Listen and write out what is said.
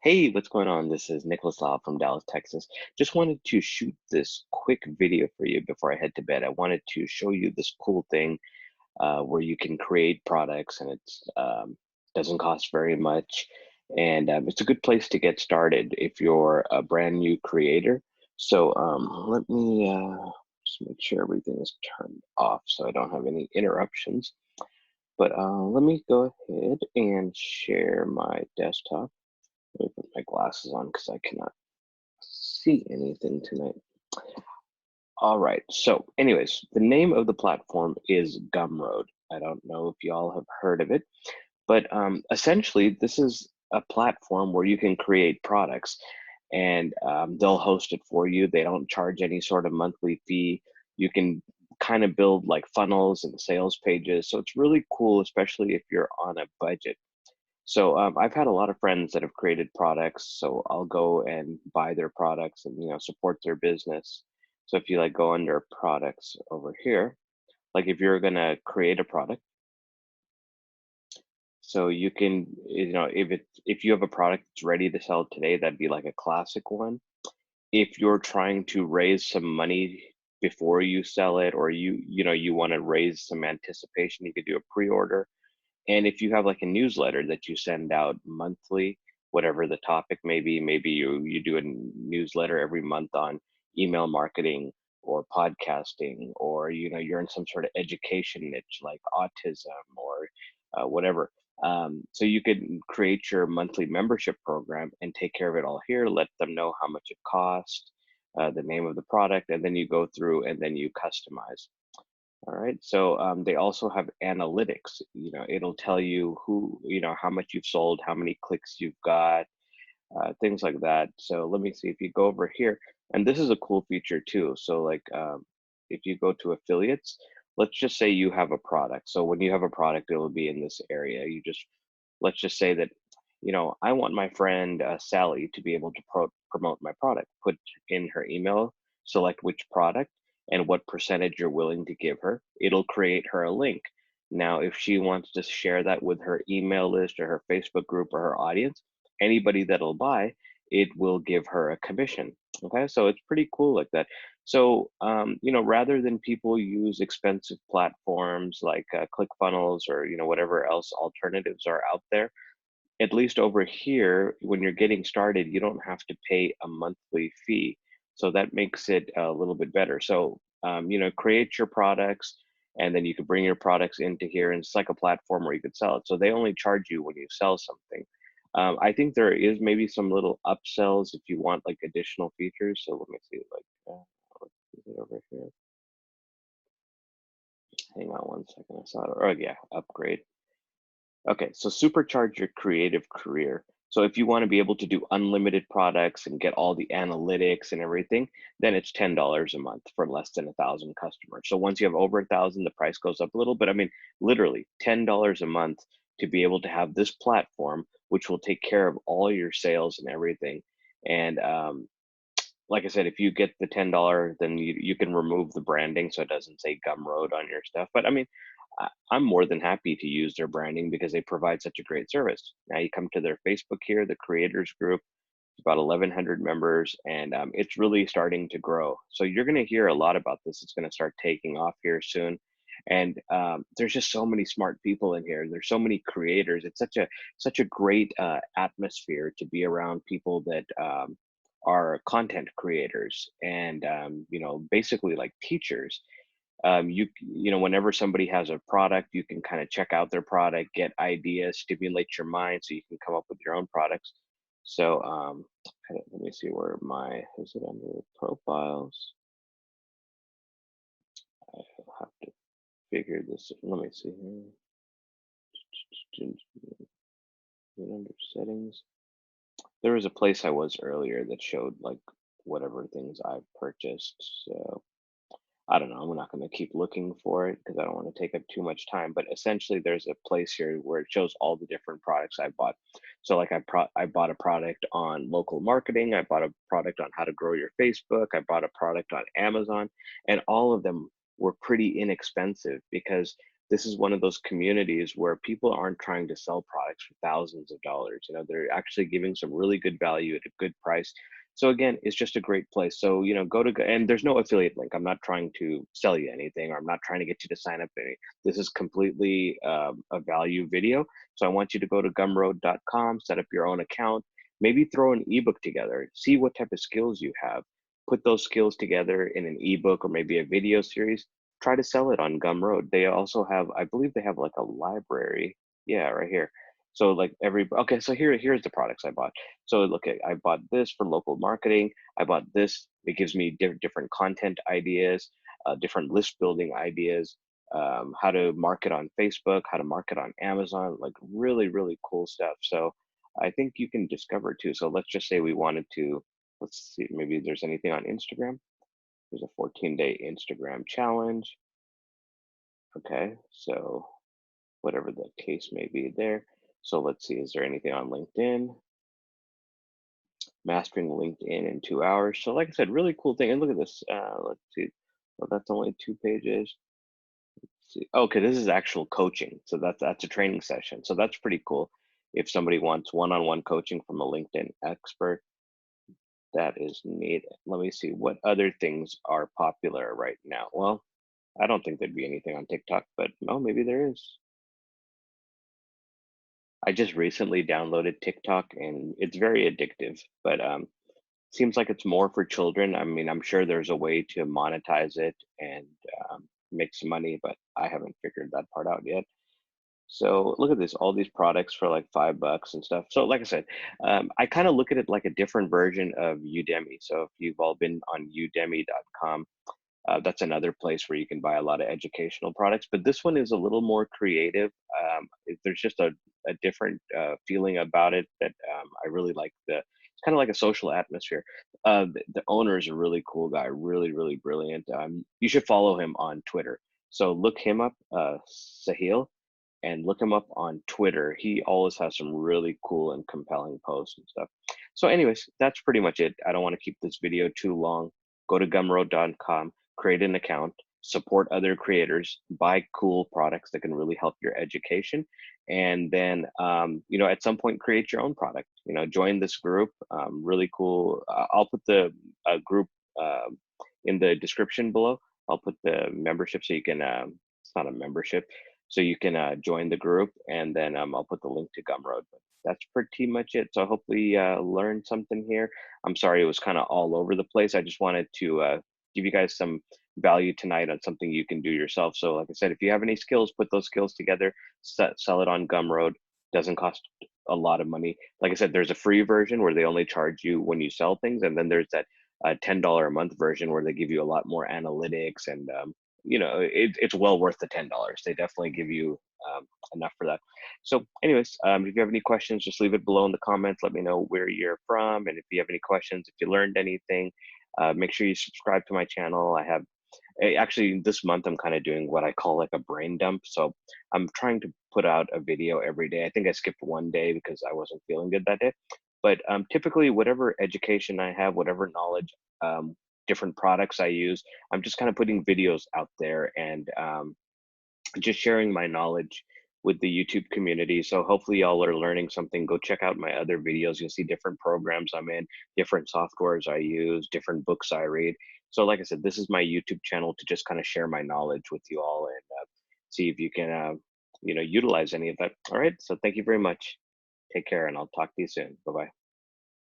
Hey, what's going on? This is Nicholas Lau from Dallas, Texas. Just wanted to shoot this quick video for you before I head to bed. I wanted to show you this cool thing where you can create products and it's doesn't cost very much. And it's a good place to get started if you're a brand new creator. So let me just make sure everything is turned off so I don't have any interruptions. But let me go ahead and share my desktop. Let me put my glasses on because I cannot see anything tonight. All right. So, anyways, the name of the platform is Gumroad. I don't know if y'all have heard of it, but essentially, this is a platform where you can create products and they'll host it for you. They don't charge any sort of monthly fee. You can kind of build like funnels and sales pages. So, it's really cool, especially if you're on a budget. So I've had a lot of friends that have created products, so I'll go and buy their products and support their business. So if you like go under products over here, like if you're gonna create a product, so you can if you have a product that's ready to sell today, that'd be like a classic one. If you're trying to raise some money before you sell it, or you want to raise some anticipation, you could do a pre-order. And if you have like a newsletter that you send out monthly, whatever the topic may be, maybe you do a newsletter every month on email marketing or podcasting, or you're in some sort of education niche like autism or whatever. So you could create your monthly membership program and take care of it all here. Let them know how much it costs, the name of the product, and then you go through and then you customize. All right. So they also have analytics. It'll tell you how much you've sold, how many clicks you've got, things like that. So let me see if you go over here, and this is a cool feature too. So like if you go to affiliates, let's just say you have a product. So when you have a product, it'll be in this area. Let's just say that I want my friend Sally to be able to promote my product. Put in her email, select which product and what percentage you're willing to give her. It'll create her a link. Now if she wants to share that with her email list or her Facebook group or her audience, anybody that'll buy it will give her a commission. Okay, so it's pretty cool like that. So rather than people use expensive platforms like ClickFunnels or whatever else alternatives are out there, at least over here, when you're getting started, you don't have to pay a monthly fee. So that makes it a little bit better. So, create your products and then you can bring your products into here, and it's like a platform where you could sell it. So they only charge you when you sell something. I think there is maybe some little upsells if you want like additional features. So let me see, like, is it over here? Hang on one second. I saw it. Oh yeah, upgrade. Okay, so supercharge your creative career. So if you want to be able to do unlimited products and get all the analytics and everything, then it's $10 a month for less than 1,000 customers. So once you have over 1,000, the price goes up a little, but I mean, literally $10 a month to be able to have this platform, which will take care of all your sales and everything. And like I said, if you get the $10, then you can remove the branding so it doesn't say Gumroad on your stuff. But I mean, I'm more than happy to use their branding because they provide such a great service. Now you come to their Facebook here, the creators group, about 1,100 members, and it's really starting to grow. So you're going to hear a lot about this. It's going to start taking off here soon. And there's just so many smart people in here. There's so many creators. It's such a great atmosphere to be around people that are content creators and basically like teachers. Whenever somebody has a product, you can kind of check out their product, get ideas, stimulate your mind so you can come up with your own products. So let me see where is it under profiles? I have to figure this. Let me see here. Under settings. There was a place I was earlier that showed like whatever things I've purchased. So I don't know. I'm not going to keep looking for it because I don't want to take up too much time. But essentially, there's a place here where it shows all the different products I bought. So, like, I bought a product on local marketing. I bought a product on how to grow your Facebook. I bought a product on Amazon, and all of them were pretty inexpensive because this is one of those communities where people aren't trying to sell products for thousands of dollars. They're actually giving some really good value at a good price. So again, it's just a great place. So, and there's no affiliate link. I'm not trying to sell you anything, or I'm not trying to get you to sign up. This is completely a value video. So I want you to go to gumroad.com, set up your own account, maybe throw an ebook together, see what type of skills you have, put those skills together in an ebook or maybe a video series, try to sell it on Gumroad. They also have, I believe they have like a library. Yeah, right here. So like okay, so here's the products I bought. So look, I bought this for local marketing. I bought this. It gives me different content ideas, different list building ideas, how to market on Facebook, how to market on Amazon, like really, really cool stuff. So I think you can discover too. So let's just say we wanted to, let's see, maybe there's anything on Instagram. There's a 14-day Instagram challenge. Okay, so whatever the case may be there. So let's see, is there anything on LinkedIn? Mastering LinkedIn in 2 hours. So like I said, really cool thing. And look at this. Let's see. Well, that's only 2 pages. Let's see. Okay, this is actual coaching. So that's a training session. So that's pretty cool. If somebody wants one-on-one coaching from a LinkedIn expert, that is neat. Let me see what other things are popular right now. Well, I don't think there'd be anything on TikTok, but no, maybe there is. I just recently downloaded TikTok and it's very addictive, but seems like it's more for children. I mean, I'm sure there's a way to monetize it and make some money, but I haven't figured that part out yet. So look at this, all these products for like $5 and stuff. So like I said, I kind of look at it like a different version of Udemy. So if you've all been on udemy.com, that's another place where you can buy a lot of educational products, but this one is a little more creative. There's just a different feeling about it that I really like. It's kind of like a social atmosphere. The owner is a really cool guy, really, really brilliant. You should follow him on Twitter. So look him up, Sahil, and look him up on Twitter. He always has some really cool and compelling posts and stuff. So anyways, that's pretty much it. I don't want to keep this video too long. Go to gumroad.com, create an account, support other creators, buy cool products that can really help your education. And then, at some point, create your own product. Join this group. Really cool. I'll put the group in the description below. I'll put the membership so you can, it's not a membership, so you can join the group, and then I'll put the link to Gumroad. But that's pretty much it. So hopefully learned something here. I'm sorry it was kind of all over the place. I just wanted to give you guys some value tonight on something you can do yourself. So like I said, if you have any skills, put those skills together, sell it on Gumroad. Doesn't cost a lot of money. Like I said, there's a free version where they only charge you when you sell things, and then there's that $10 a month version where they give you a lot more analytics, and it's well worth the $10. They definitely give you enough for that. So anyways, if you have any questions, just leave it below in the comments. Let me know where you're from, and if you have any questions, if you learned anything, make sure you subscribe to my channel. I have actually, this month I'm kind of doing what I call like a brain dump. So I'm trying to put out a video every day. I think I skipped one day because I wasn't feeling good that day. But typically, whatever education I have, whatever knowledge, different products I use, I'm just kind of putting videos out there and just sharing my knowledge with the YouTube community. So hopefully y'all are learning something. Go check out my other videos. You'll see different programs I'm in, different softwares I use, different books I read. So like I said, this is my YouTube channel to just kind of share my knowledge with you all and see if you can, utilize any of that. All right. So thank you very much. Take care, and I'll talk to you soon. Bye-bye.